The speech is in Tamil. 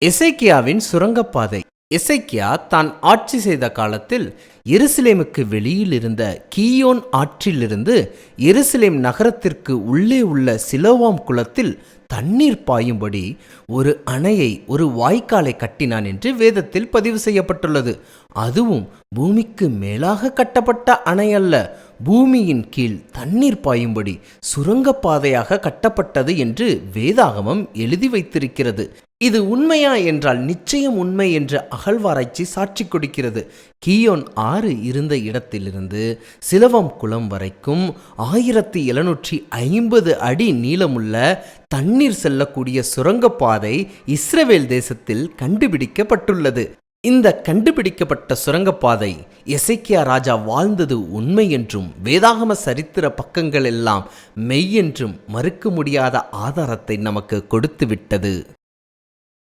எசேக்கியாவின் சுரங்கப்பாதை. எசேக்கியா தான் ஆட்சி செய்த காலத்தில் எருசலேமுக்கு வெளியில் இருந்த கீயோன் ஆற்றிலிருந்து எருசலேம் நகரத்திற்கு உள்ளே உள்ள சிலோவாம் குளத்தில் தண்ணீர் பாயும்படி ஒரு அணையை, ஒரு வாய்க்காலை கட்டினான் என்று வேதத்தில் பதிவு செய்யப்பட்டுள்ளது. அதுவும் பூமிக்கு மேலாக கட்டப்பட்ட அணை அல்ல, பூமியின் கீழ் தண்ணீர் பாயும்படி சுரங்கப்பாதையாக கட்டப்பட்டது என்று வேதாகமம் எழுதி வைத்திருக்கிறது. இது உண்மையா என்றால் நிச்சயம் உண்மை என்று அகழ்வாராய்ச்சி சாட்சி கொடுக்கிறது. கீயோன் ஆறு இருந்த இடத்திலிருந்து சிலவம் குளம் வரைக்கும் 1750 அடி நீளமுள்ள தண்ணீர் செல்லக்கூடிய சுரங்கப்பாதை இஸ்ரவேல் தேசத்தில் கண்டுபிடிக்கப்பட்டுள்ளது. இந்த கண்டுபிடிக்கப்பட்ட சுரங்கப்பாதை எசேக்கியா ராஜா வாழ்ந்தது உண்மை என்றும் வேதாகம சரித்திர பக்கங்கள் எல்லாம் மெய் என்றும் மறுக்க முடியாத ஆதாரத்தை நமக்கு கொடுத்து விட்டது.